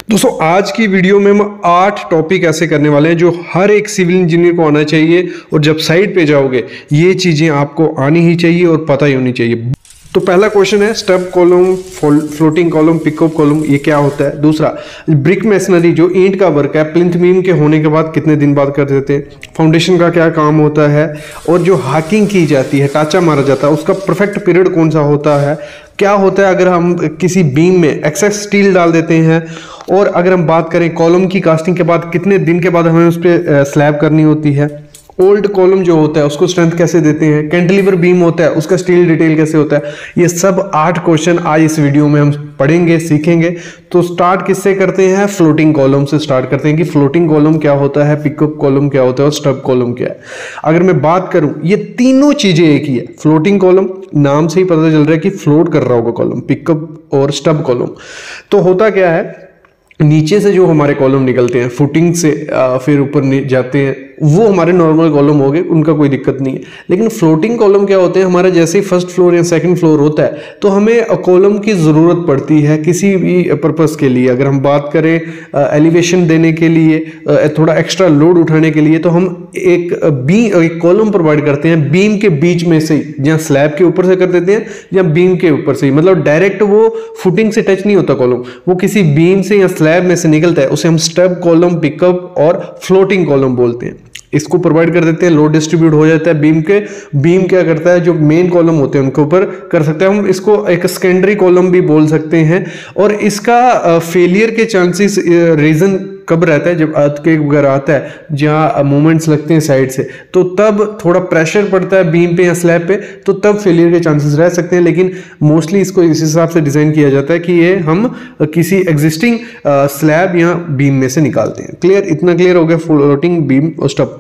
दोस्तों आज की वीडियो में हम 8 टॉपिक ऐसे करने वाले हैं जो हर एक सिविल इंजीनियर को आना चाहिए और जब साइट पे जाओगे ये चीज़ें आपको आनी ही चाहिए और पता ही होनी चाहिए। तो पहला क्वेश्चन है stub column, floating column, pickup column, ये क्या होता है। दूसरा, ब्रिक मेसनरी जो ईंट का वर्क है प्लिंथ बीम के होने के बाद कितने दिन बाद कर देते हैं। फाउंडेशन का क्या काम होता है और जो हाकिंग की जाती है, टाचा मारा जाता है, उसका परफेक्ट पीरियड कौन सा होता है। क्या होता है अगर हम किसी बीम में एक्सेस स्टील डाल देते हैं। और अगर हम बात करें कॉलम की कास्टिंग के बाद कितने दिन के बाद हमें उस पर स्लैब करनी होती है। ओल्ड कॉलम जो होता है उसको स्ट्रेंथ कैसे देते हैं। कैंटिलीवर बीम होता है उसका स्टील डिटेल कैसे होता है। ये सब 8 क्वेश्चन आज इस वीडियो में हम पढ़ेंगे, सीखेंगे। तो स्टार्ट किससे करते हैं, फ्लोटिंग कॉलम से स्टार्ट करते हैं कि फ्लोटिंग कॉलम क्या होता है, पिकअप कॉलम क्या होता है और स्टब कॉलम क्या है। अगर मैं बात करूं, ये तीनों चीजें एक ही है। फ्लोटिंग कॉलम नाम से ही पता चल रहा है कि फ्लोट कर रहा होगा कॉलम। पिकअप और स्टब कॉलम तो होता क्या है, नीचे से जो हमारे कॉलम निकलते हैं फुटिंग से फिर ऊपर जाते हैं, वो हमारे नॉर्मल कॉलम हो गए, उनका कोई दिक्कत नहीं है। लेकिन फ्लोटिंग कॉलम क्या होते हैं, हमारा जैसे ही फर्स्ट फ्लोर या सेकंड फ्लोर होता है तो हमें कॉलम की ज़रूरत पड़ती है किसी भी पर्पस के लिए। अगर हम बात करें एलिवेशन देने के लिए, थोड़ा एक्स्ट्रा लोड उठाने के लिए, तो हम एक कॉलम प्रोवाइड करते हैं बीम के बीच में से ही, जहाँ स्लैब के ऊपर से कर देते हैं या बीम के ऊपर से ही। मतलब डायरेक्ट वो फुटिंग से टच नहीं होता कॉलम, वो किसी बीम से या स्लैब में से निकलता है। उसे हम स्टब कॉलम, पिकअप और फ्लोटिंग कॉलम बोलते हैं। इसको प्रोवाइड कर देते हैं, लोड डिस्ट्रीब्यूट हो जाता है बीम क्या करता है, जो मेन कॉलम होते हैं उनके ऊपर कर सकते हैं। हम इसको एक सेकेंडरी कॉलम भी बोल सकते हैं। और इसका फेलियर के चांसेस रीजन कब रहता है, जब अर्थक्वेक वगैरह आता है, जहाँ मूवमेंट्स लगते हैं साइड से, तो तब थोड़ा प्रेशर पड़ता है बीम पे या स्लैब पे, तो तब फेलियर के चांसेस रह सकते हैं। लेकिन मोस्टली इसको इस हिसाब से डिजाइन किया जाता है कि ये हम किसी एग्जिस्टिंग स्लैब या बीम में से निकालते हैं। क्लियर, इतना क्लियर हो गया फ्लोटिंग, बीम और स्टब।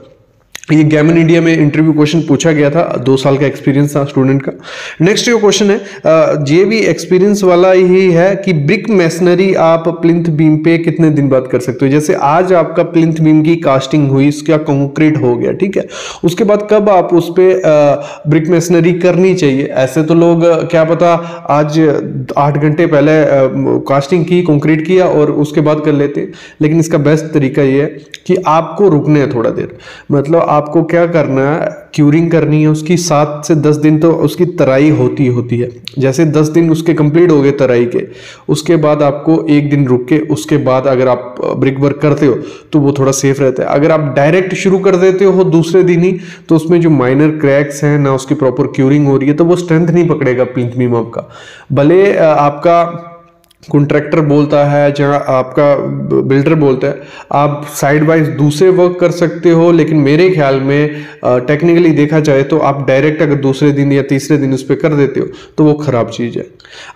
ये गैमन इंडिया में इंटरव्यू क्वेश्चन पूछा गया था, 2 साल का एक्सपीरियंस था स्टूडेंट का। नेक्स्ट जो क्वेश्चन है ये भी एक्सपीरियंस वाला ही है कि ब्रिक मेसनरी आप प्लिंथ बीम पे कितने दिन बाद कर सकते हो। जैसे आज आपका प्लिंथ बीम की कास्टिंग हुई, इसका कंक्रीट हो गया, ठीक है, उसके बाद कब आप उस पर ब्रिक मेसनरी करनी चाहिए। ऐसे तो लोग क्या पता आज 8 घंटे पहले कास्टिंग की, कंक्रीट किया और उसके बाद कर लेते, लेकिन इसका बेस्ट तरीका ये है कि आपको रुकना है थोड़ा देर। मतलब आपको क्या करना है, क्यूरिंग करनी है उसकी 7 से 10 दिन तो उसकी तराई होती है। जैसे 10 दिन उसके कंप्लीट हो गए तराई के, उसके बाद आपको 1 दिन रुक के उसके बाद अगर आप ब्रिक वर्क करते हो तो वो थोड़ा सेफ रहता है। अगर आप डायरेक्ट शुरू कर देते हो दूसरे दिन ही, तो उसमें जो माइनर क्रैक्स हैं ना, उसकी प्रॉपर क्यूरिंग हो रही है, तो वो स्ट्रेंथ नहीं पकड़ेगा प्लिंथ बीम आपका। भले आपका कॉन्ट्रैक्टर बोलता है, जहाँ आपका बिल्डर बोलता है, आप साइड वाइज दूसरे वर्क कर सकते हो, लेकिन मेरे ख्याल में टेक्निकली देखा जाए तो आप डायरेक्ट अगर दूसरे दिन या तीसरे दिन उस पर कर देते हो तो वो खराब चीज़ है।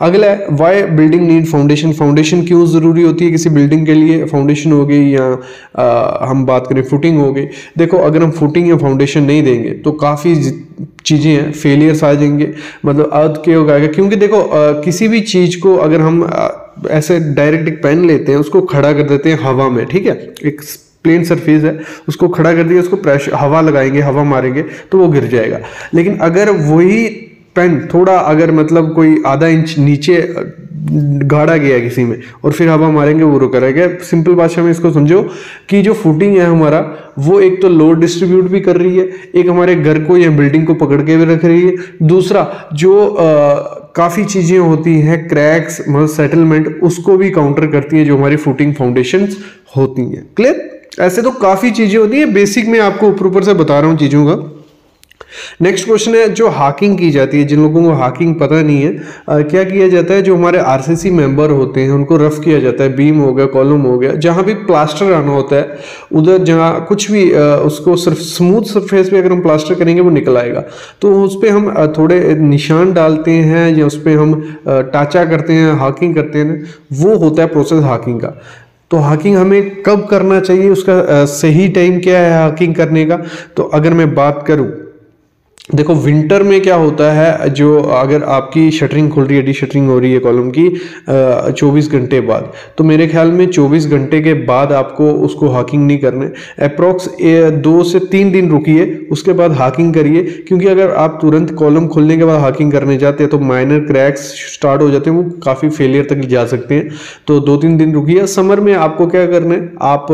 अगला है why building need foundation. Foundation क्यों ज़रूरी होती है किसी बिल्डिंग के लिए। फाउंडेशन हो गई या हम बात करें फुटिंग हो गई। देखो, अगर हम फुटिंग या फाउंडेशन नहीं देंगे तो काफ़ी चीज़ें हैं, फेलियर्स आ जाएंगे, मतलब अर्थक्वेक आएगा। क्योंकि देखो किसी भी चीज़ को अगर हम ऐसे डायरेक्ट एक पेन लेते हैं, उसको खड़ा कर देते हैं हवा में, ठीक है, एक प्लेन सरफेस है, उसको खड़ा कर दिया, उसको प्रेशर हवा लगाएंगे, हवा मारेंगे तो वो गिर जाएगा। लेकिन अगर वही पेन थोड़ा अगर मतलब कोई आधा इंच नीचे गाड़ा गया किसी में और फिर हवा मारेंगे, वो रुका रहेगा। सिंपल भाषा में इसको समझो कि जो फुटिंग है हमारा, वो एक तो लोड डिस्ट्रीब्यूट भी कर रही है, एक हमारे घर को या बिल्डिंग को पकड़ के भी रख रही है, दूसरा जो काफ़ी चीज़ें होती हैं, क्रैक्स मतलब सेटलमेंट, उसको भी काउंटर करती हैं जो हमारी फुटिंग फाउंडेशंस होती हैं। क्लियर, ऐसे तो काफ़ी चीज़ें होती हैं, बेसिक में आपको ऊपर से बता रहा हूँ चीज़ों का। नेक्स्ट क्वेश्चन है जो हाकिंग की जाती है, जिन लोगों को हाकिंग पता नहीं है, क्या किया जाता है, जो हमारे आरसीसी मेंबर होते हैं उनको रफ किया जाता है। बीम हो गया, कॉलम हो गया, जहाँ भी प्लास्टर आना होता है उधर, जहाँ कुछ भी उसको सिर्फ स्मूथ सरफेस पे अगर हम प्लास्टर करेंगे वो निकल आएगा, तो उस पर हम थोड़े निशान डालते हैं या उस पर हम टाचा करते हैं, हाकिंग करते हैं, वो होता है प्रोसेस हाकिंग का। तो हाकिंग हमें कब करना चाहिए, उसका सही टाइम क्या है हाकिंग करने का। तो अगर मैं बात करूँ देखो विंटर में क्या होता है, जो अगर आपकी शटरिंग खुल रही है, डी शटरिंग हो रही है कॉलम की 24 घंटे बाद, तो मेरे ख्याल में 24 घंटे के बाद आपको उसको हाकिंग नहीं करना है। अप्रॉक्स 2 से 3 दिन रुकिए, उसके बाद हाकिंग करिए, क्योंकि अगर आप तुरंत कॉलम खुलने के बाद हाकिंग करने जाते हैं तो माइनर क्रैक्स स्टार्ट हो जाते हैं, वो काफ़ी फेलियर तक जा सकते हैं। तो 2-3 दिन रुकिए। समर में आपको क्या करना है, आप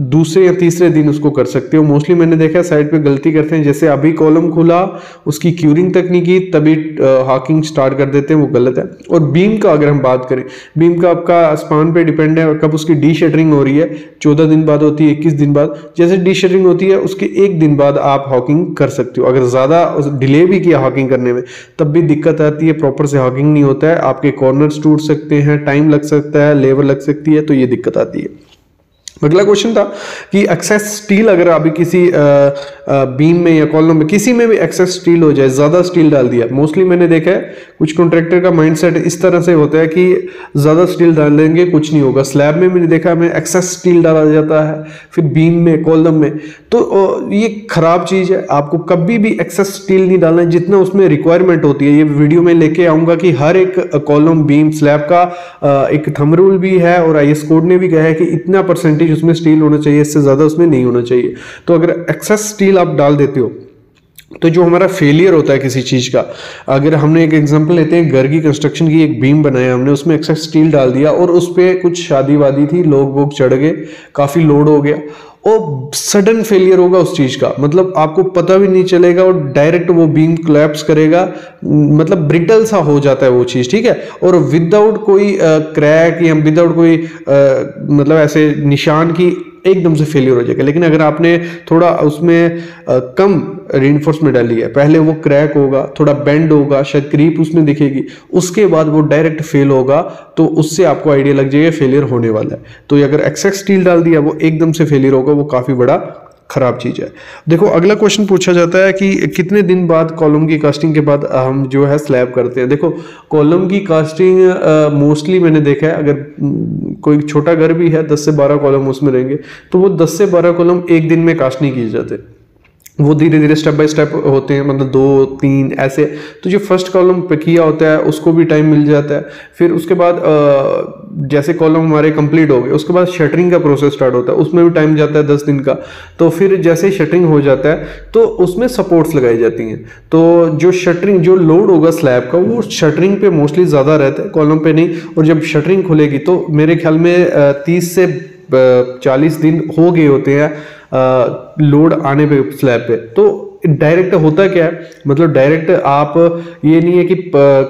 दूसरे या तीसरे दिन उसको कर सकते हो। मोस्टली मैंने देखा साइड पे गलती करते हैं, जैसे अभी कॉलम खुला, उसकी क्यूरिंग तक नहीं की, तभी हाकिंग स्टार्ट कर देते हैं, वो गलत है। और बीम का अगर हम बात करें, बीम का आपका स्पान पे डिपेंड है और कब उसकी डी शटरिंग हो रही है, 14 दिन बाद होती है, 21 दिन बाद। जैसे डी शटरिंग होती है उसके 1 दिन बाद आप हाकिंग कर सकते हो। अगर ज़्यादा डिले भी किया हाकिंग करने में तब भी दिक्कत आती है, प्रॉपर से हाकिंग नहीं होता है, आपके कॉर्नर्स टूट सकते हैं, टाइम लग सकता है, लेबर लग सकती है, तो ये दिक्कत आती है। अगला क्वेश्चन था कि एक्सेस स्टील, अगर अभी किसी बीम में या कॉलम में किसी में भी एक्सेस स्टील हो जाए, ज़्यादा स्टील डाल दिया, मोस्टली मैंने देखा है कुछ कॉन्ट्रैक्टर का माइंडसेट इस तरह से होता है कि ज़्यादा स्टील डाल देंगे कुछ नहीं होगा। स्लैब में मैंने देखा हमें एक्सेस स्टील डाला जाता है, फिर बीम में, कॉलम में, तो ये खराब चीज़ है। आपको कभी भी एक्सेस स्टील नहीं डालना है, जितना उसमें रिक्वायरमेंट होती है। ये वीडियो में लेके आऊँगा कि हर एक कॉलम, बीम, स्लैब का एक थंब रूल भी है और IS कोड ने भी कहा है कि इतना परसेंटेज उसमें स्टील होना चाहिए, इससे ज्यादा उसमें नहीं होना चाहिए। तो अगर एक्सेस स्टील आप डाल देते हो तो जो हमारा फेलियर होता है किसी चीज का, अगर हमने एक एग्जांपल लेते हैं, घर की कंस्ट्रक्शन की एक बीम बनाया हमने, उसमें एक्सेस स्टील डाल दिया और उस पर कुछ शादी वादी थी, लोग वोग चढ़ गए, काफी लोड हो गया, और सडन फेलियर होगा उस चीज का, मतलब आपको पता भी नहीं चलेगा और डायरेक्ट वो बीम कोलैप्स करेगा, मतलब ब्रिटल सा हो जाता है वो चीज, ठीक है। और विदाउट कोई क्रैक या विदाउट कोई मतलब ऐसे निशान की एकदम से फेलियर हो जाएगा। लेकिन अगर आपने थोड़ा उसमें कम रीइंफोर्समेंट डाली है, पहले वो क्रैक होगा, थोड़ा बेंड होगा, शायद क्रीप उसमें दिखेगी, उसके बाद वो डायरेक्ट फेल होगा, तो उससे आपको आइडिया लग जाएगा फेलियर होने वाला है। तो अगर एक्सेस स्टील डाल दिया, वो एकदम से फेलियर होगा, वो काफी बड़ा खराब चीज है। देखो अगला क्वेश्चन पूछा जाता है कि कितने दिन बाद कॉलम की कास्टिंग के बाद हम जो है स्लैब करते हैं। देखो कॉलम की कास्टिंग मोस्टली मैंने देखा है, अगर कोई छोटा घर भी है, 10 से 12 कॉलम उसमें रहेंगे, तो वो 10 से 12 कॉलम एक दिन में कास्ट नहीं किए जाते, वो धीरे धीरे स्टेप बाय स्टेप होते हैं, मतलब 2-3 ऐसे। तो जो फर्स्ट कॉलम पे किया होता है उसको भी टाइम मिल जाता है। फिर उसके बाद जैसे कॉलम हमारे कंप्लीट हो गए, उसके बाद शटरिंग का प्रोसेस स्टार्ट होता है, उसमें भी टाइम जाता है 10 दिन का। तो फिर जैसे शटरिंग हो जाता है तो उसमें सपोर्ट्स लगाई जाती हैं। तो जो शटरिंग, जो लोड होगा स्लैब का, वो शटरिंग पे मोस्टली ज़्यादा रहता है, कॉलम पे नहीं। और जब शटरिंग खुलेगी तो मेरे ख्याल में 30 से 40 दिन हो गए होते हैं लोड आने पे स्लैब पे। तो डायरेक्ट होता क्या है, मतलब डायरेक्ट आप ये नहीं है कि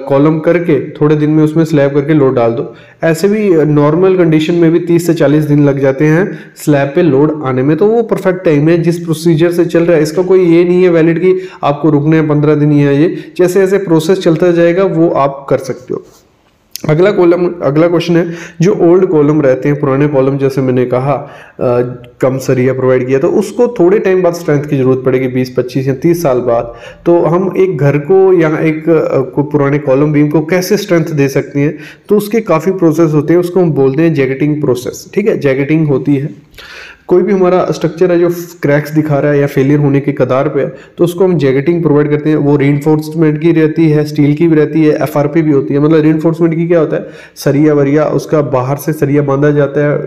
कॉलम करके थोड़े दिन में उसमें स्लैब करके लोड डाल दो। ऐसे भी नॉर्मल कंडीशन में भी 30 से 40 दिन लग जाते हैं स्लैब पे लोड आने में। तो वो परफेक्ट टाइम है जिस प्रोसीजर से चल रहा है। इसका कोई ये नहीं है वैलिड कि आपको रुकने हैं 15 दिन या ये, जैसे जैसे प्रोसेस चलता जाएगा वो आप कर सकते हो। अगला क्वेश्चन है, जो ओल्ड कॉलम रहते हैं, पुराने कॉलम, जैसे मैंने कहा कम सरिया प्रोवाइड किया, तो उसको थोड़े टाइम बाद स्ट्रेंथ की जरूरत पड़ेगी, 20, 25 या 30 साल बाद। तो हम एक घर को या एक पुराने कॉलम बीम को कैसे स्ट्रेंथ दे सकते हैं, तो उसके काफ़ी प्रोसेस होते हैं, उसको हम बोलते हैं जैकेटिंग प्रोसेस, ठीक है। जैकेटिंग होती है, कोई भी हमारा स्ट्रक्चर है जो क्रैक्स दिखा रहा है या फेलियर होने के कगार पे है, तो उसको हम जैकेटिंग प्रोवाइड करते हैं। वो रीइंफोर्समेंट की रहती है, स्टील की भी रहती है, FRP भी होती है। मतलब रीइंफोर्समेंट की क्या होता है, सरिया वरिया उसका बाहर से सरिया बांधा जाता है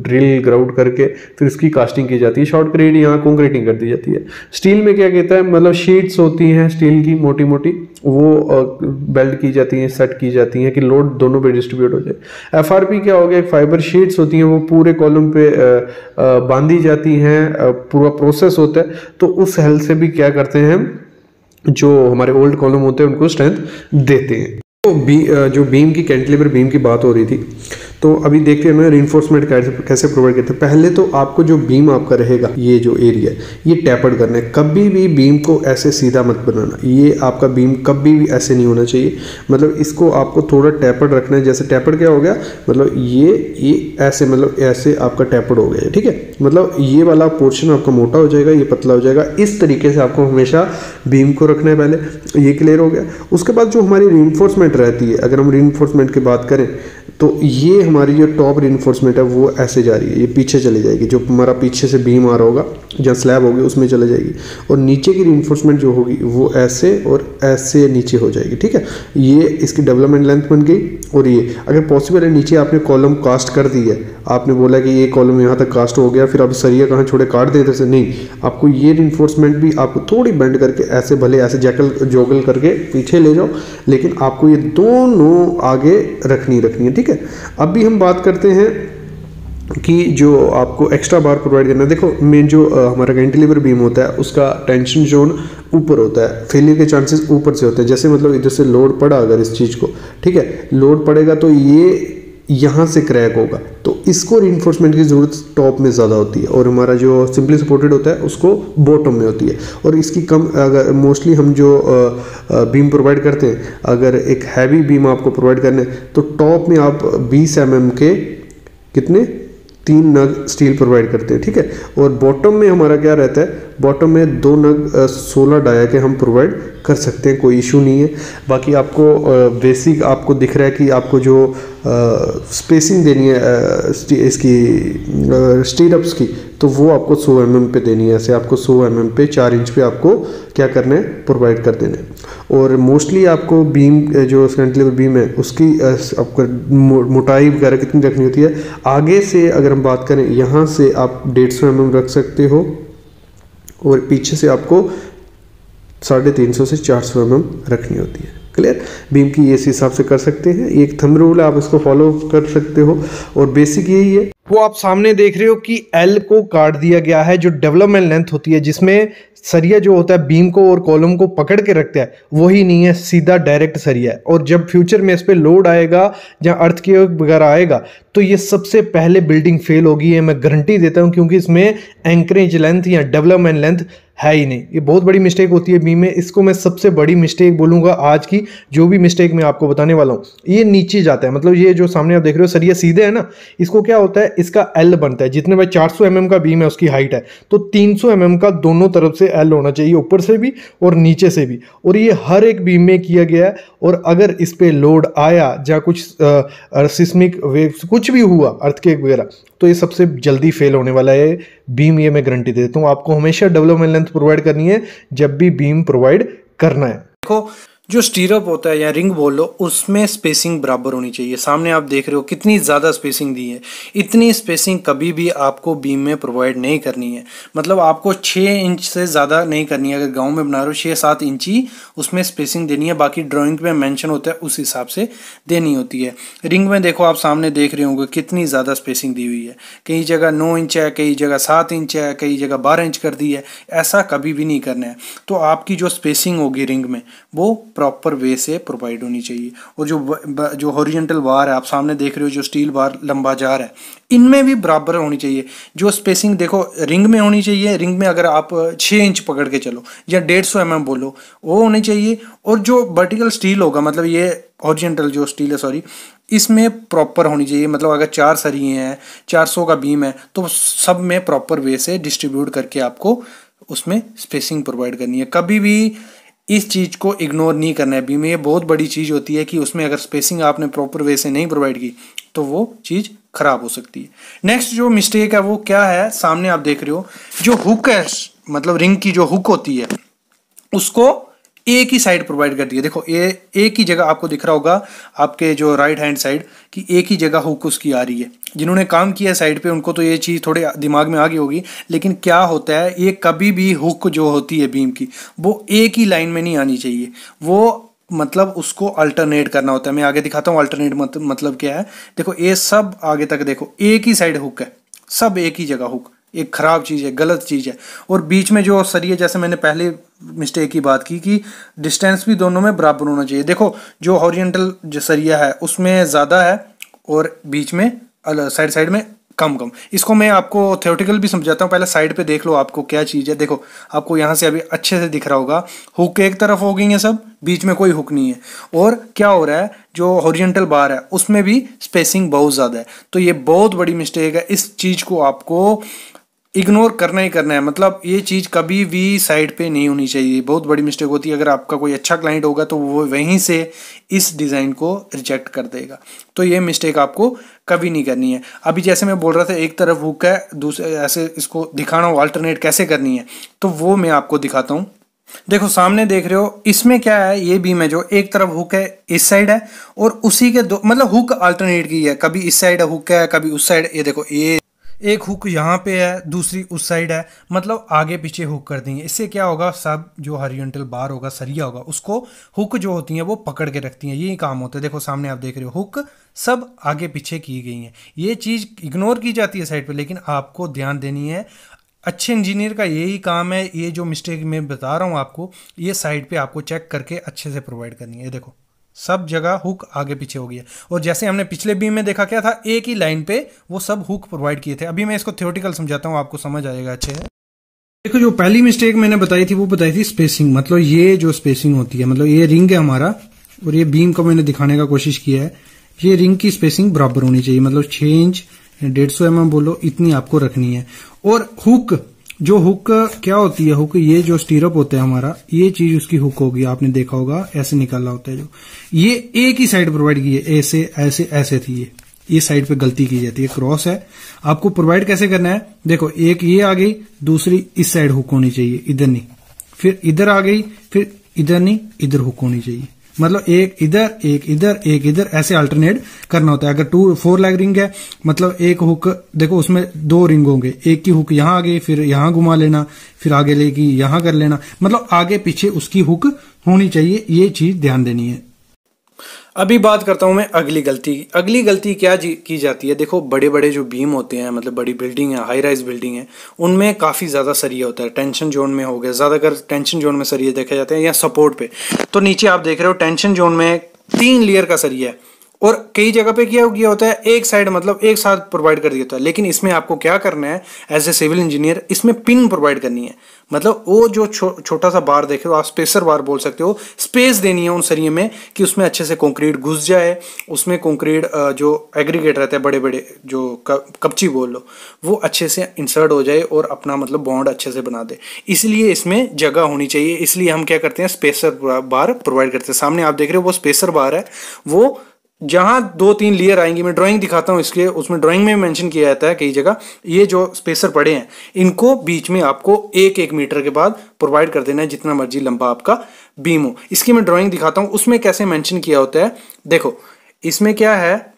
ड्रिल ग्राउंड करके, फिर उसकी कास्टिंग की जाती है, शॉर्टक्रीट या कंक्रीटिंग कर दी जाती है। स्टील में क्या कहता है, मतलब शीट्स होती हैं स्टील की मोटी मोटी, वो बेल्ट की जाती हैं, सेट की जाती हैं कि लोड दोनों पे डिस्ट्रीब्यूट हो जाए। FRP क्या हो गया, फाइबर शीट्स होती हैं, वो पूरे कॉलम पे बांधी जाती हैं, पूरा प्रोसेस होता है। तो उस हेल्प से भी क्या करते हैं, जो हमारे ओल्ड कॉलम होते हैं उनको स्ट्रेंथ देते हैं। तो जो बीम की, कैंटिलीवर बीम की बात हो रही थी, तो अभी देखते हैं रीइंफोर्समेंट कैसे प्रोवाइड करते हैं। पहले तो आपको जो बीम आपका रहेगा, ये जो एरिया है, ये टैपर्ड करना है। कभी भी बीम को ऐसे सीधा मत बनाना, ये आपका बीम कभी भी ऐसे नहीं होना चाहिए, मतलब इसको आपको थोड़ा टैपर्ड रखना है। जैसे टैपर्ड क्या हो गया, मतलब ये ऐसे, मतलब ऐसे आपका टैपर्ड हो गया, ठीक है। मतलब ये वाला पोर्शन आपका मोटा हो जाएगा, ये पतला हो जाएगा। इस तरीके से आपको हमेशा बीम को रखना है। पहले ये क्लियर हो गया। उसके बाद जो हमारी रीइंफोर्समेंट रहती है, अगर हम रीइंफोर्समेंट की बात करें तो ये हमारी जो टॉप रिइंफोर्समेंट है वो ऐसे जा रही है, ये पीछे चली जाएगी, जो हमारा पीछे से बीम आ रहा होगा जहाँ स्लैब होगी उसमें चले जाएगी, और नीचे की रिइंफोर्समेंट जो होगी वो ऐसे और ऐसे नीचे हो जाएगी। ठीक है, ये इसकी डेवलपमेंट लेंथ बन गई। और ये अगर पॉसिबल है नीचे आपने कॉलम कास्ट कर दी है, आपने बोला कि ये कॉलम यहाँ तक कास्ट हो गया, फिर आप सरिया कहाँ छोड़े काट दें इधर से, नहीं, आपको ये रिइंफोर्समेंट भी आपको थोड़ी बेंड करके ऐसे, भले ऐसे जैकल जोगल करके पीछे ले जाओ, लेकिन आपको ये दोनों आगे रखनी है। ठीक है, अब भी हम बात करते हैं कि जो आपको एक्स्ट्रा बार प्रोवाइड करना है। देखो मेन जो हमारा कैंटिलीवर बीम होता है उसका टेंशन जोन ऊपर होता है, फेलियर के चांसेस ऊपर से होते हैं। जैसे मतलब इधर से लोड पड़ा अगर इस चीज़ को, ठीक है, लोड पड़ेगा तो ये यहाँ से क्रैक होगा, तो इसको रिइंफोर्समेंट की ज़रूरत टॉप में ज़्यादा होती है, और हमारा जो सिंपली सपोर्टेड होता है उसको बॉटम में होती है। और इसकी कम, अगर मोस्टली हम जो बीम प्रोवाइड करते हैं, अगर एक हैवी बीम आपको प्रोवाइड करना है तो टॉप में आप 20 mm के कितने 3 नग स्टील प्रोवाइड करते हैं। ठीक है, और बॉटम में हमारा क्या रहता है, बॉटम में 2 नग 16 डाया के हम प्रोवाइड कर सकते हैं, कोई इशू नहीं है। बाकी आपको बेसिक आपको दिख रहा है कि आपको जो स्पेसिंग देनी है इसकी स्टीरअप्स की, तो वो आपको 100 mm पे देनी है। ऐसे आपको 100 mm पे 4 इंच पे आपको क्या करना है, प्रोवाइड कर देना है। और मोस्टली आपको बीम जो कैंटिलीवर बीम है उसकी आपको मोटाई वगैरह कितनी रखनी होती है, आगे से अगर हम बात करें यहाँ से आप 150 mm रख सकते हो, और पीछे से आपको 350 से 400 mm रखनी होती है। क्लियर, बीम की इस हिसाब से कर सकते हैं, ये एक थंब रूल है, आप इसको फॉलो कर सकते हो, और बेसिक यही है। वो आप सामने देख रहे हो कि एल को काट दिया गया है, जो डेवलपमेंट लेंथ होती है जिसमें सरिया जो होता है बीम को और कॉलम को पकड़ के रखता है, वही नहीं है, सीधा डायरेक्ट सरिया है। और जब फ्यूचर में इस पे लोड आएगा या अर्थक्वेक वगैरह आएगा तो ये सबसे पहले बिल्डिंग फेल होगी, ये मैं गारंटी देता हूँ, क्योंकि इसमें एंकरेज लेंथ या डेवलपमेंट लेंथ है ही नहीं। ये बहुत बड़ी मिस्टेक होती है बीम में, इसको मैं सबसे बड़ी मिस्टेक बोलूँगा आज की, जो भी मिस्टेक मैं आपको बताने वाला हूँ। ये नीचे जाता है, मतलब ये जो सामने आप देख रहे हो सरिया सीधे है ना, इसको क्या होता है, इसका एल बनता है, जितने भाई 400 mm का बीम है उसकी हाइट है, तो 300 mm का दोनों तरफ से एल होना चाहिए, ऊपर से भी और नीचे से भी। और ये हर एक बीम में किया गया है। और अगर इस पे लोड आया या कुछ सिस्मिक वेव्स कुछ भी हुआ, अर्थक्वेक वगैरह, तो ये सबसे जल्दी फेल होने वाला है बीम, ये मैं गारंटी देता हूँ। आपको हमेशा डेवलपमेंट लेंथ प्रोवाइड करनी है जब भी बीम प्रोवाइड करना है। देखो जो स्टीरअप होता है या रिंग बोल लो, उसमें स्पेसिंग बराबर होनी चाहिए। सामने आप देख रहे हो कितनी ज़्यादा स्पेसिंग दी है। इतनी स्पेसिंग कभी भी आपको बीम में प्रोवाइड नहीं करनी है, मतलब आपको 6 इंच से ज़्यादा नहीं करनी है। अगर गांव में बना रहे हो 6-7 इंच ही उसमें स्पेसिंग देनी है, बाकी ड्राइंग में मेंशन होता है उस हिसाब से देनी होती है। रिंग में देखो आप सामने देख रहे होंगे कितनी ज़्यादा स्पेसिंग दी हुई है, कई जगह 9 इंच है, कई जगह 7 इंच है, कई जगह 12 इंच कर दी है। ऐसा कभी भी नहीं करना है। तो आपकी जो स्पेसिंग होगी रिंग में वो प्रॉपर वे से प्रोवाइड होनी चाहिए। और जो हॉरिजॉन्टल बार है आप सामने देख रहे हो, जो स्टील बार लंबा जार है, इनमें भी बराबर होनी चाहिए। जो स्पेसिंग देखो रिंग में होनी चाहिए, रिंग में अगर आप 6 इंच पकड़ के चलो या 150 mm बोलो, वो होनी चाहिए। और जो वर्टिकल स्टील होगा, मतलब ये हॉरिजॉन्टल जो स्टील है, सॉरी, इसमें प्रॉपर होनी चाहिए। मतलब अगर 4 सरिये हैं, 400 का बीम है, तो सब में प्रॉपर वे से डिस्ट्रीब्यूट करके आपको उसमें स्पेसिंग प्रोवाइड करनी है। कभी भी इस चीज़ को इग्नोर नहीं करना है। बीम में ये बहुत बड़ी चीज़ होती है कि उसमें अगर स्पेसिंग आपने प्रॉपर वे से नहीं प्रोवाइड की तो वो चीज़ खराब हो सकती है। नेक्स्ट जो मिस्टेक है वो क्या है, सामने आप देख रहे हो, जो हुक है, मतलब रिंग की जो हुक होती है उसको एक ही साइड प्रोवाइड कर दी है। देखो ये एक ही जगह आपको दिख रहा होगा, आपके जो राइट हैंड साइड की एक ही जगह हुक उसकी आ रही है। जिन्होंने काम किया है साइड पे उनको तो ये चीज़ थोड़े दिमाग में आ गई होगी, लेकिन क्या होता है, ये कभी भी हुक जो होती है बीम की वो एक ही लाइन में नहीं आनी चाहिए। वो मतलब उसको अल्टरनेट करना होता है। मैं आगे दिखाता हूँ अल्टरनेट मतलब क्या है। देखो ये सब आगे तक देखो एक ही साइड हुक है, सब एक ही जगह हुक, एक खराब चीज़ है, गलत चीज़ है। और बीच में जो सरिये, जैसे मैंने पहले मिस्टेक की बात की कि डिस्टेंस भी दोनों में बराबर होना चाहिए। देखो जो हॉरिजॉन्टल जो सरिया है उसमें ज़्यादा है और बीच में साइड में कम। इसको मैं आपको थ्योरेटिकल भी समझाता हूँ। पहले साइड पे देख लो आपको क्या चीज़ है। देखो आपको यहाँ से अभी अच्छे से दिख रहा होगा, हुक एक तरफ हो गई है सब, बीच में कोई हुक नहीं है। और क्या हो रहा है, जो हॉरिजॉन्टल बार है उसमें भी स्पेसिंग बहुत ज़्यादा है। तो ये बहुत बड़ी मिस्टेक है। इस चीज़ को आपको इग्नोर करना ही करना है। मतलब ये चीज़ कभी भी साइड पे नहीं होनी चाहिए, बहुत बड़ी मिस्टेक होती है। अगर आपका कोई अच्छा क्लाइंट होगा तो वो वहीं से इस डिज़ाइन को रिजेक्ट कर देगा, तो ये मिस्टेक आपको कभी नहीं करनी है। अभी जैसे मैं बोल रहा था एक तरफ हुक है, दूसरे ऐसे इसको दिखाना हो अल्टरनेट कैसे करनी है, तो वो मैं आपको दिखाता हूँ। देखो सामने देख रहे हो, इसमें क्या है, ये बीम है जो एक तरफ हुक है इस साइड है और उसी के दो मतलब हुक अल्टरनेट की है, कभी इस साइड हुक है कभी उस साइड। ये देखो ये एक हुक यहाँ पे है दूसरी उस साइड है, मतलब आगे पीछे हुक कर देंगे। इससे क्या होगा, सब जो हॉरिजॉन्टल बार होगा सरिया होगा उसको हुक जो होती हैं वो पकड़ के रखती हैं, यही काम होता है। देखो सामने आप देख रहे हो हुक सब आगे पीछे की गई हैं। ये चीज़ इग्नोर की जाती है साइड पे, लेकिन आपको ध्यान देनी है। अच्छे इंजीनियर का यही काम है, ये जो मिस्टेक मैं बता रहा हूँ आपको, ये साइड पे आपको चेक करके अच्छे से प्रोवाइड करनी है। ये देखो सब जगह हुक आगे पीछे हो गई है, और जैसे हमने पिछले बीम में देखा क्या था, एक ही लाइन पे वो सब हुक प्रोवाइड किए थे। अभी मैं इसको थ्योरेटिकल समझाता हूँ, आपको समझ आएगा अच्छे से। देखो जो पहली मिस्टेक मैंने बताई थी वो बताई थी स्पेसिंग, मतलब ये जो स्पेसिंग होती है, मतलब ये रिंग है हमारा और ये बीम को मैंने दिखाने का कोशिश किया है। ये रिंग की स्पेसिंग बराबर होनी चाहिए, मतलब 6 इंच 150 mm बोलो इतनी आपको रखनी है। और हुक जो हुक क्या होती है, हुक ये जो स्टीरअप होता है हमारा, ये चीज उसकी हुक होगी, आपने देखा होगा ऐसे निकाला होता है। जो ये एक ही साइड प्रोवाइड की है, ऐसे ऐसे ऐसे थी, ये साइड पे गलती की जाती है, क्रॉस है। आपको प्रोवाइड कैसे करना है, देखो एक ये आ गई, दूसरी इस साइड हुक होनी चाहिए, इधर नहीं, फिर इधर आ गई, फिर इधर नहीं, इधर हुक होनी चाहिए। मतलब एक इधर एक इधर एक इधर ऐसे अल्टरनेट करना होता है। अगर 4 लेग रिंग है, मतलब एक हुक देखो उसमें 2 रिंग होंगे, एक की हुक यहां आ गई, फिर यहां घुमा लेना, फिर आगे लेगी यहां कर लेना, मतलब आगे पीछे उसकी हुक होनी चाहिए, ये चीज ध्यान देनी है। अभी बात करता हूं मैं अगली गलती। अगली गलती क्या की जाती है, देखो बड़े बड़े जो बीम होते हैं, मतलब बड़ी बिल्डिंग है, हाई राइज बिल्डिंग है, उनमें काफ़ी ज़्यादा सरिया होता है। टेंशन जोन में हो गया, ज़्यादातर टेंशन जोन में सरिया देखे जाते हैं या सपोर्ट पे। तो नीचे आप देख रहे हो टेंशन जोन में 3 लेयर का सरिया है, और कई जगह पे क्या होता है एक साइड मतलब एक साथ प्रोवाइड कर दिया होता है। लेकिन इसमें आपको क्या करना है एज ए सिविल इंजीनियर, इसमें पिन प्रोवाइड करनी है। मतलब वो जो छोटा सा बार देख रहे हो आप, स्पेसर बार बोल सकते हो, स्पेस देनी है उन सरिये में कि उसमें अच्छे से कंक्रीट घुस जाए, उसमें कंक्रीट जो एग्रीगेट रहता है बड़े बड़े जो कपची बोल लो, वो अच्छे से इंसर्ट हो जाए और अपना मतलब बॉन्ड अच्छे से बना दे। इसलिए इसमें जगह होनी चाहिए, इसलिए हम क्या करते हैं स्पेसर बार प्रोवाइड करते हैं। सामने आप देख रहे हो वो स्पेसर बार है, वो जहां 2-3 लेयर आएंगी, मैं ड्राइंग दिखाता हूं इसके, उसमें ड्राइंग में मेंशन किया जाता है कई जगह। ये जो स्पेसर पड़े हैं इनको बीच में आपको 1-1 मीटर के बाद प्रोवाइड कर देना है, जितना मर्जी लंबा आपका बीम हो। इसकी मैं ड्राइंग दिखाता हूं, उसमें कैसे मेंशन किया होता है। देखो इसमें क्या है,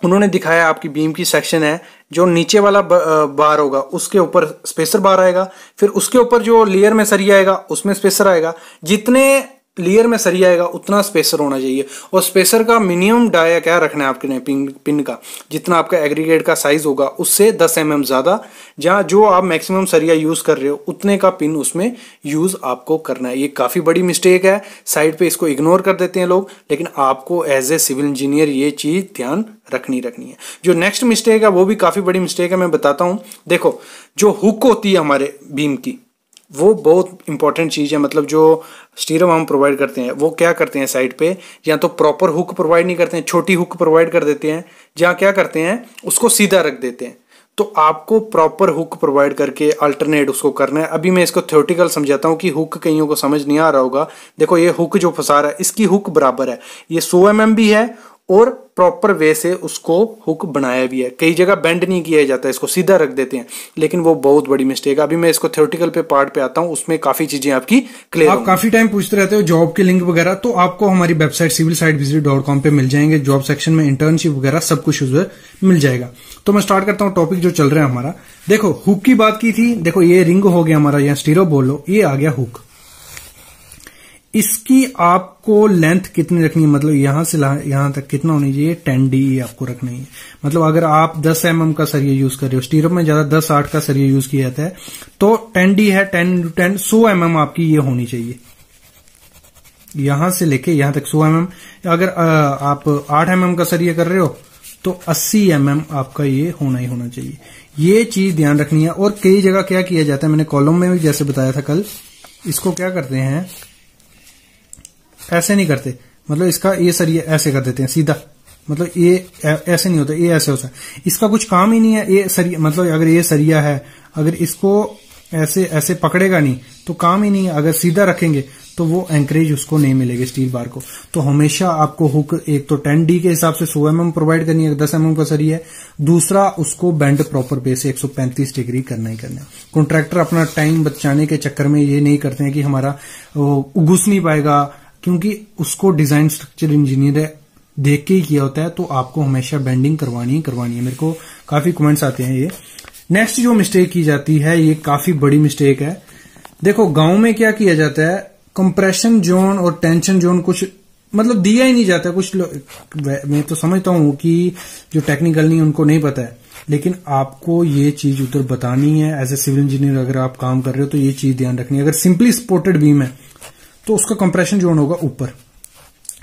उन्होंने दिखाया आपकी बीम की सेक्शन है, जो नीचे वाला बार होगा उसके ऊपर स्पेसर बार आएगा, फिर उसके ऊपर जो लेयर में सरिया आएगा उसमें स्पेसर आएगा। जितने लेयर में सरिया आएगा उतना स्पेसर होना चाहिए, और स्पेसर का मिनिमम डाया क्या रखना है आपके पिन का, जितना आपका एग्रीगेट का साइज होगा उससे 10 mm ज्यादा, जहां जो आप मैक्सिमम सरिया यूज कर रहे हो उतने का पिन उसमें यूज आपको करना है। ये काफी बड़ी मिस्टेक है, साइड पे इसको इग्नोर कर देते हैं लोग, लेकिन आपको एज ए सिविल इंजीनियर ये चीज ध्यान रखनी है। जो नेक्स्ट मिस्टेक है वो भी काफी बड़ी मिस्टेक है, मैं बताता हूं। देखो जो हुक होती है हमारे बीम की, वो बहुत इंपॉर्टेंट चीज़ है। मतलब जो स्टीरअप हम प्रोवाइड करते हैं वो क्या करते हैं साइड पे, या तो प्रॉपर हुक प्रोवाइड नहीं करते हैं, छोटी हुक प्रोवाइड कर देते हैं, जहाँ क्या करते हैं उसको सीधा रख देते हैं। तो आपको प्रॉपर हुक प्रोवाइड करके अल्टरनेट उसको करना है। अभी मैं इसको थ्योरेटिकल समझाता हूँ कि हुक कईयों को समझ नहीं आ रहा होगा। देखो ये हुक जो फंसा रहा है इसकी हुक बराबर है, ये 100 mm भी है और प्रॉपर वे से उसको हुक बनाया भी है। कई जगह बेंड नहीं किया जाता है, इसको सीधा रख देते हैं, लेकिन वो बहुत बड़ी मिस्टेक है। अभी मैं इसको थ्योरेटिकल पे पार्ट पे आता हूँ, उसमें काफी चीजें आपकी क्लियर। आप काफी टाइम पूछते रहते हो जॉब के लिंक वगैरह, तो आपको हमारी वेबसाइट civilsitevisit.com पे मिल जाएंगे। जॉब सेक्शन में इंटर्नशिप वगैरह सब कुछ उधर मिल जाएगा। तो मैं स्टार्ट करता हूँ टॉपिक जो चल रहा है हमारा। देखो हुक की बात की थी, देखो ये रिंग हो गया हमारा, या स्टीरअप बोलो, ये आ गया हुक। इसकी आपको लेंथ कितनी रखनी है, मतलब यहां से यहां तक कितना होनी चाहिए, 10 DE आपको रखनी है। मतलब अगर आप 10 mm का सरिया यूज कर रहे हो, स्टीरअप में ज्यादा 10-8 का सरिया यूज किया जाता है, तो 10 D है, 10 × 10 100 mm आपकी ये होनी चाहिए। यहां से लेके यहां तक 100 mm। अगर आप 8 mm का सरिया कर रहे हो तो 80 mm आपका ये होना ही होना चाहिए। ये चीज ध्यान रखनी है। और कई जगह क्या किया जाता है, मैंने कॉलम में भी जैसे बताया था कल, इसको क्या करते हैं, ऐसे नहीं करते, मतलब इसका ये सरिया ऐसे कर देते हैं सीधा, मतलब ये ऐसे नहीं होता, ये ऐसे होता है। इसका कुछ काम ही नहीं है। ये सरिया, मतलब अगर ये सरिया है, अगर इसको ऐसे ऐसे पकड़ेगा नहीं तो काम ही नहीं है। अगर सीधा रखेंगे तो वो एंकरेज उसको नहीं मिलेगी स्टील बार को। तो हमेशा आपको हुक एक तो 10D के हिसाब से 100 mm प्रोवाइड करनी है, 10 mm का सरिया है। दूसरा, उसको बेंड प्रॉपर बेस 135 डिग्री करना ही करना है। कॉन्ट्रैक्टर अपना टाइम बचाने के चक्कर में ये नहीं करते हैं कि हमारा घुस नहीं पाएगा, क्योंकि उसको डिजाइन स्ट्रक्चर इंजीनियर देख के ही किया होता है। तो आपको हमेशा बेंडिंग करवानी ही करवानी है। मेरे को काफी कमेंट्स आते हैं ये। नेक्स्ट जो मिस्टेक की जाती है, ये काफी बड़ी मिस्टेक है। देखो गांव में क्या किया जाता है, कंप्रेशन जोन और टेंशन जोन कुछ मतलब दिया ही नहीं जाता। कुछ मैं तो समझता हूं कि जो टेक्निकल नहीं उनको नहीं पता है, लेकिन आपको ये चीज उधर बतानी है। एज ए सिविल इंजीनियर अगर आप काम कर रहे हो तो ये चीज ध्यान रखनी है। अगर सिंपली सपोर्टेड बीम है तो उसका कंप्रेशन जोन होगा ऊपर,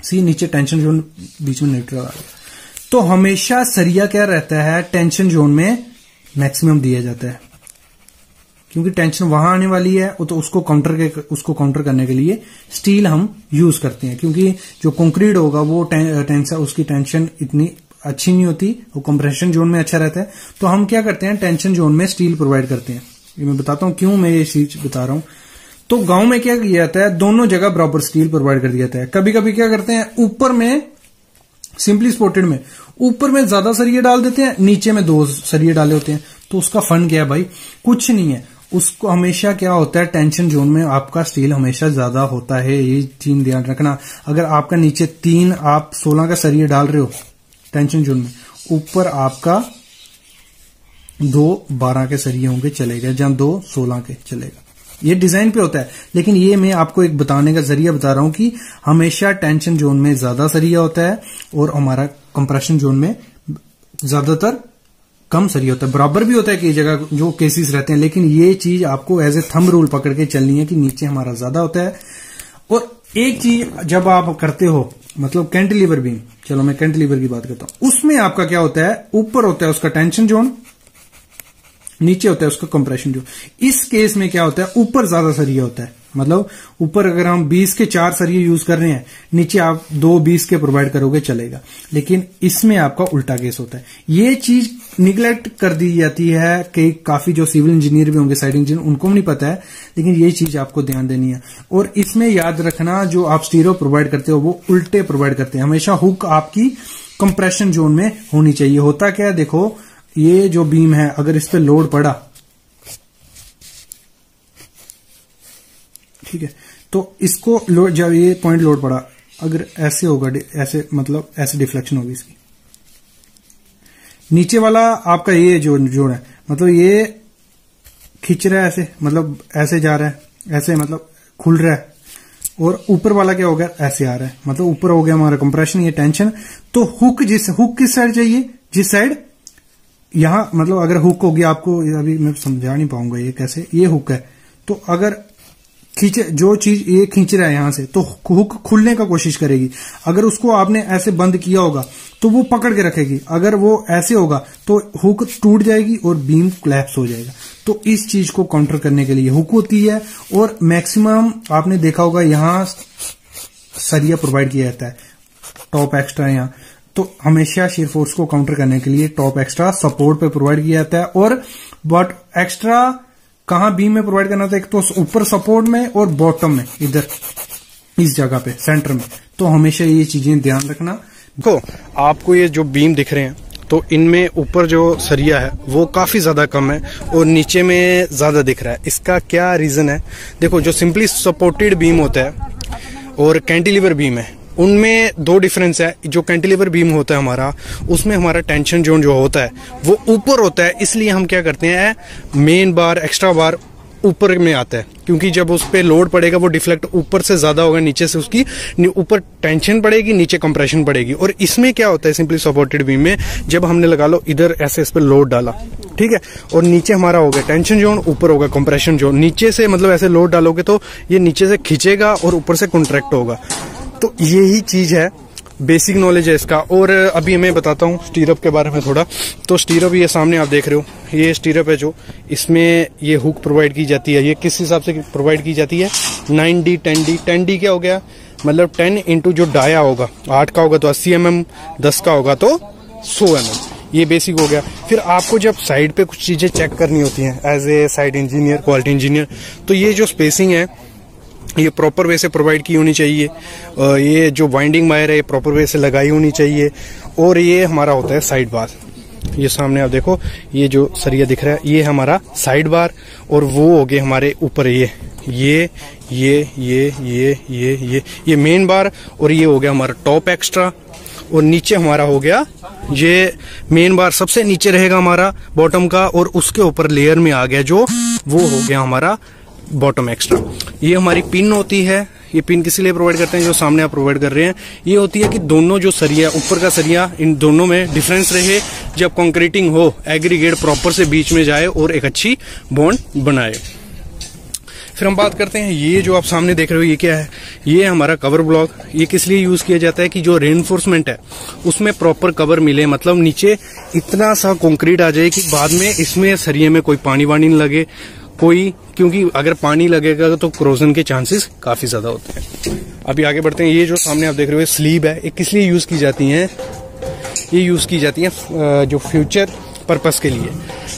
सी नीचे टेंशन जोन बीच में न्यूट्रल आ गया। तो हमेशा सरिया क्या रहता है, टेंशन जोन में मैक्सिमम दिया जाता है, क्योंकि टेंशन वहां आने वाली है। तो उसको काउंटर करने के लिए स्टील हम यूज करते हैं, क्योंकि जो कंक्रीट होगा वो उसकी टेंशन इतनी अच्छी नहीं होती, वो कंप्रेशन जोन में अच्छा रहता है। तो हम क्या करते हैं, टेंशन जोन में स्टील प्रोवाइड करते हैं। ये मैं बताता हूं क्यों मैं ये चीज बता रहा हूं। तो गांव में क्या किया जाता है, दोनों जगह बराबर स्टील प्रोवाइड कर दिया जाता है। कभी कभी क्या करते हैं, ऊपर में सिंपली सपोर्टेड में ऊपर में ज्यादा सरिये डाल देते हैं, नीचे में 2 सरिये डाले होते हैं। तो उसका फन क्या है भाई, कुछ नहीं है। उसको हमेशा क्या होता है, टेंशन जोन में आपका स्टील हमेशा ज्यादा होता है। ये चीज ध्यान रखना। अगर आपका नीचे 3 आप 16 का सरिये डाल रहे हो टेंशन जोन में, ऊपर आपका 2 12 के सरिये होंगे चलेगा, जहां 2 16 के चलेगा। ये डिजाइन पे होता है, लेकिन ये मैं आपको एक बताने का जरिया बता रहा हूं कि हमेशा टेंशन जोन में ज्यादा सरिया होता है और हमारा कंप्रेशन जोन में ज्यादातर कम सरिया होता है। बराबर भी होता है कई जगह जो केसेस रहते हैं, लेकिन ये चीज आपको एज ए थंब रूल पकड़ के चलनी है कि नीचे हमारा ज्यादा होता है। और एक चीज जब आप करते हो, मतलब कैंटिलीवर बीम, चलो मैं कैंटिलीवर की बात करता हूं, उसमें आपका क्या होता है, ऊपर होता है उसका टेंशन जोन, नीचे होता है उसका कंप्रेशन जोन। इस केस में क्या होता है, ऊपर ज्यादा सरिया होता है। मतलब ऊपर अगर हम 20 के 4 सरिये यूज कर रहे हैं, नीचे आप 2 20 के प्रोवाइड करोगे चलेगा, लेकिन इसमें आपका उल्टा केस होता है। ये चीज निगलेक्ट कर दी जाती है कि काफी जो सिविल इंजीनियर भी होंगे, साइड इंजीनियर, उनको नहीं पता है, लेकिन ये चीज आपको ध्यान देनी है। और इसमें याद रखना, जो आप स्टीरो प्रोवाइड करते हो वो उल्टे प्रोवाइड करते हैं। हमेशा हुक आपकी कंप्रेशन जोन में होनी चाहिए। होता क्या है, देखो ये जो बीम है, अगर इस पे लोड पड़ा, ठीक है, तो इसको लोड, जब ये पॉइंट लोड पड़ा, अगर ऐसे होगा, ऐसे मतलब ऐसे डिफ्लेक्शन होगी इसकी, नीचे वाला आपका ये जो जोड़ है, मतलब ये खींच रहा है ऐसे, मतलब ऐसे जा रहा है, ऐसे मतलब खुल रहा है, और ऊपर वाला क्या हो गया, ऐसे आ रहा है, मतलब ऊपर हो गया हमारा कंप्रेशन, ये टेंशन। तो हुक किस साइड चाहिए, जिस साइड यहां, मतलब अगर हुक होगी, आपको अभी मैं समझा नहीं पाऊंगा ये कैसे, ये हुक है, तो अगर खींचे, जो चीज ये खींच रहा है यहां से, तो हुक खुलने का कोशिश करेगी। अगर उसको आपने ऐसे बंद किया होगा तो वो पकड़ के रखेगी, अगर वो ऐसे होगा तो हुक टूट जाएगी और बीम कोलैप्स हो जाएगा। तो इस चीज को काउंटर करने के लिए हुक होती है। और मैक्सिमम आपने देखा होगा यहां सरिया प्रोवाइड किया जाता है, टॉप एक्स्ट्रा यहां, तो हमेशा शेयर फोर्स को काउंटर करने के लिए टॉप एक्स्ट्रा सपोर्ट पे प्रोवाइड किया जाता है। और बट एक्स्ट्रा कहां बीम में प्रोवाइड करना होता है, एक तो ऊपर सपोर्ट में और बॉटम में, इधर इस जगह पे सेंटर में। तो हमेशा ये चीजें ध्यान रखना। देखो आपको ये जो बीम दिख रहे हैं, तो इनमें ऊपर जो सरिया है वो काफी ज्यादा कम है और नीचे में ज्यादा दिख रहा है। इसका क्या रीजन है, देखो जो सिंपली सपोर्टेड बीम होता है और कैंटिलीवर बीम है, उनमें 2 डिफरेंस है। जो कैंटिलीवर बीम होता है हमारा, उसमें हमारा टेंशन जोन जो होता है वो ऊपर होता है, इसलिए हम क्या करते हैं, मेन बार एक्स्ट्रा बार ऊपर में आता है, क्योंकि जब उस पर लोड पड़ेगा वो डिफ्लेक्ट ऊपर से ज्यादा होगा, नीचे से उसकी ऊपर टेंशन पड़ेगी, नीचे कंप्रेशन पड़ेगी। और इसमें क्या होता है, सिंपली सपोर्टेड बीम में जब हमने लगा लो इधर ऐसे इस पर लोड डाला, ठीक है, और नीचे हमारा हो गया टेंशन जोन, ऊपर होगा कंप्रेशन जोन, नीचे से मतलब ऐसे लोड डालोगे तो ये नीचे से खींचेगा और ऊपर से कॉन्ट्रैक्ट होगा। तो यही चीज है, बेसिक नॉलेज है इसका। और अभी मैं बताता हूँ स्टीरअप के बारे में थोड़ा। तो स्टीरअप ये सामने आप देख रहे हो, ये स्टीरअप है जो इसमें ये हुक प्रोवाइड की जाती है। ये किस हिसाब से प्रोवाइड की जाती है, 9D 10D। 10D क्या हो गया, मतलब 10 इंटू जो डाया होगा, 8 का होगा तो 80 mm, 10 का होगा तो 100 mm। ये बेसिक हो गया। फिर आपको जब साइड पे कुछ चीजें चेक करनी होती हैं as a site engineer, quality engineer, तो ये जो स्पेसिंग है ये प्रॉपर वे से प्रोवाइड की होनी चाहिए। ये जो वाइंडिंग वायर है ये प्रॉपर वे से लगाई होनी चाहिए। और ये हमारा होता है साइड बार। ये सामने आप देखो, ये जो सरिया दिख रहा है ये हमारा साइड बार, और वो हो गए हमारे ऊपर ये मेन बार, और ये हो गया हमारा टॉप एक्स्ट्रा, और नीचे हमारा हो गया ये मेन बार सबसे नीचे रहेगा हमारा बॉटम का, और उसके ऊपर लेयर में आ गया जो वो हो गया हमारा बॉटम एक्स्ट्रा। ये हमारी पिन होती है। ये पिन किस लिए प्रोवाइड करते हैं, जो सामने आप प्रोवाइड कर रहे हैं, ये होती है कि दोनों जो सरिया, ऊपर का सरिया, इन दोनों में डिफरेंस रहे, जब कंक्रीटिंग हो एग्रीगेट प्रॉपर से बीच में जाए और एक अच्छी बॉन्ड बनाए। फिर हम बात करते हैं, ये जो आप सामने देख रहे हो ये क्या है, ये हमारा कवर ब्लॉक। ये किस लिए यूज किया जाता है कि जो रेनफोर्समेंट है उसमें प्रॉपर कवर मिले, मतलब नीचे इतना सा कंक्रीट आ जाए कि बाद में इसमें सरिये में कोई पानी वानी नहीं लगे कोई, क्योंकि अगर पानी लगेगा तो क्रोजन के चांसेस काफी ज्यादा होते हैं। अभी आगे बढ़ते हैं। ये जो सामने आप देख रहे हो स्लीव है, ये किस लिए यूज की जाती है, ये यूज की जाती है जो फ्यूचर पर्पस के लिए,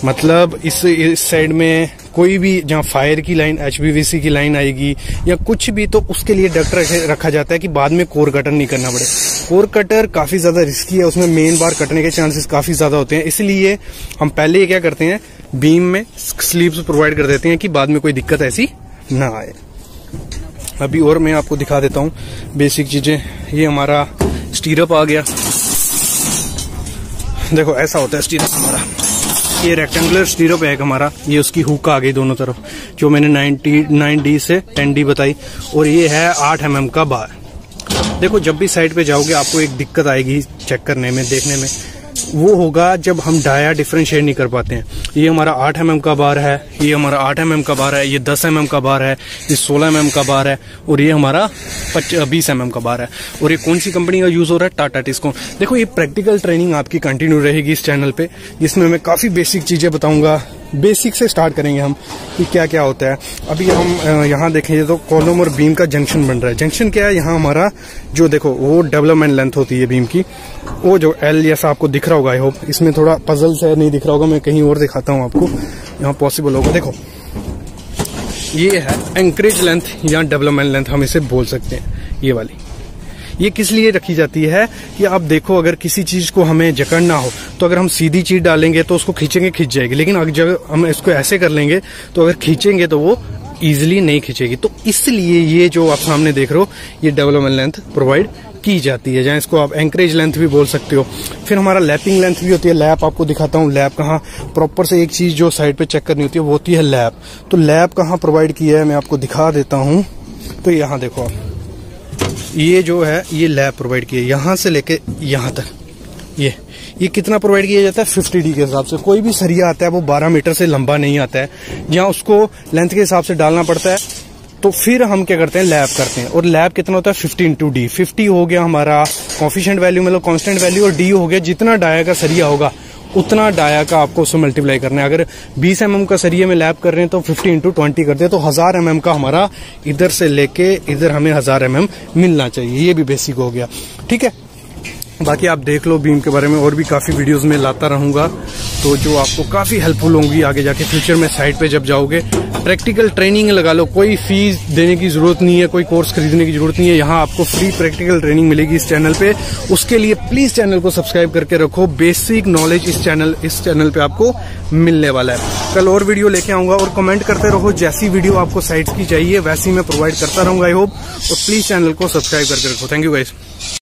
मतलब इस साइड में कोई भी जहाँ फायर की लाइन, HVAC की लाइन आएगी या कुछ भी, तो उसके लिए डक्ट रखा जाता है कि बाद में कोर कटर नहीं करना पड़े। कोर कटर काफी ज्यादा रिस्की है, उसमें मेन बार कटने के चांसेस काफी ज्यादा होते हैं, इसलिए हम पहले ये क्या करते हैं, बीम में स्लीव्स प्रोवाइड कर देते हैं कि बाद में कोई दिक्कत ऐसी ना आए। अभी और मैं आपको दिखा देता हूँ बेसिक चीजें। ये हमारा स्टीरअप आ गया, देखो ऐसा होता है स्टीरअप हमारा। ये रेक्टेंगुलर स्टीरअप है हमारा, ये उसकी हुक आ गई दोनों तरफ, जो मैंने 9D से 10D बताई, और ये है 8 mm का बार। देखो जब भी साइड पे जाओगे आपको एक दिक्कत आएगी चेक करने में, देखने में, वो होगा जब हम डाया डिफरेंशिएट नहीं कर पाते हैं। ये हमारा 8 mm का बार है, ये हमारा 8 mm का बार है, ये 10 mm का बार है, ये 16 mm का बार है, और ये हमारा 20 mm का बार है। और ये कौन सी कंपनी का यूज हो रहा है, टाटा टिस्को। देखो ये प्रैक्टिकल ट्रेनिंग आपकी कंटिन्यू रहेगी इस चैनल पे, जिसमें मैं काफी बेसिक चीजें बताऊंगा। बेसिक से स्टार्ट करेंगे हम कि क्या क्या होता है। अभी हम यहाँ देखेंगे तो कॉलम और बीम का जंक्शन बन रहा है। जंक्शन क्या है, यहाँ हमारा जो देखो वो डेवलपमेंट लेंथ होती है बीम की, वो जो L जैसा आपको दिख रहा होगा, आई होप इसमें थोड़ा पजल से नहीं दिख रहा होगा, मैं कहीं और दिखाता हूँ आपको, यहाँ पॉसिबल होगा। देखो ये है एंकरेज लेंथ या डेवलपमेंट लेंथ हम इसे बोल सकते हैं। ये वाली ये किस लिए रखी जाती है कि आप देखो अगर किसी चीज को हमें जकड़ना हो तो अगर हम सीधी चीज डालेंगे तो उसको खींचेंगे, खींच जाएगी, लेकिन अगर जब हम इसको ऐसे कर लेंगे तो अगर खींचेंगे तो वो इजीली नहीं खींचेगी। तो इसलिए ये जो आप सामने देख रहे हो ये डेवलपमेंट लेंथ प्रोवाइड की जाती है, जहाँ इसको आप एंकरेज लेंथ भी बोल सकते हो। फिर हमारा लैपिंग लेंथ भी होती है। लैप आपको दिखाता हूँ, लैप कहाँ प्रॉपर से एक चीज जो साइड पे चेक करनी होती है वो होती है लैप। तो लैप कहाँ प्रोवाइड किया है मैं आपको दिखा देता हूँ। तो यहाँ देखो आप, ये जो है ये लैप प्रोवाइड किया है, यहाँ से लेके यहाँ तक। ये कितना प्रोवाइड किया जाता है 50D के हिसाब से। कोई भी सरिया आता है वो 12 मीटर से लंबा नहीं आता है, जहाँ उसको लेंथ के हिसाब से डालना पड़ता है। तो फिर हम क्या करते हैं, लैप करते हैं। और लैप कितना होता है 50 × D। 50 हो गया हमारा कॉफिशिएंट वैल्यू, मतलब कांस्टेंट वैल्यू, और D हो गया जितना डाया का सरिया होगा उतना डाया का आपको उससे मल्टीप्लाई करना है। अगर 20 mm का सरिये में लैप कर रहे हैं तो 50 × 20 करते हैं, तो 1000 mm का हमारा इधर से लेके इधर हमें 1000 mm मिलना चाहिए। ये भी बेसिक हो गया, ठीक है। बाकी आप देख लो बीम के बारे में, और भी काफ़ी वीडियोस में लाता रहूँगा, तो जो आपको काफ़ी हेल्पफुल होंगी आगे जाके फ्यूचर में साइट पे जब जाओगे। प्रैक्टिकल ट्रेनिंग लगा लो, कोई फीस देने की ज़रूरत नहीं है, कोई कोर्स खरीदने की ज़रूरत नहीं है। यहाँ आपको फ्री प्रैक्टिकल ट्रेनिंग मिलेगी इस चैनल पे। उसके लिए प्लीज़ चैनल को सब्सक्राइब करके रखो। बेसिक नॉलेज इस चैनल पे आपको मिलने वाला है। कल और वीडियो लेके आऊँगा, और कमेंट करते रहो, जैसी वीडियो आपको साइट्स की चाहिए वैसी मैं प्रोवाइड करता रहूँगा, आई होप। और प्लीज़ चैनल को सब्सक्राइब करके रखो। Thank you guys.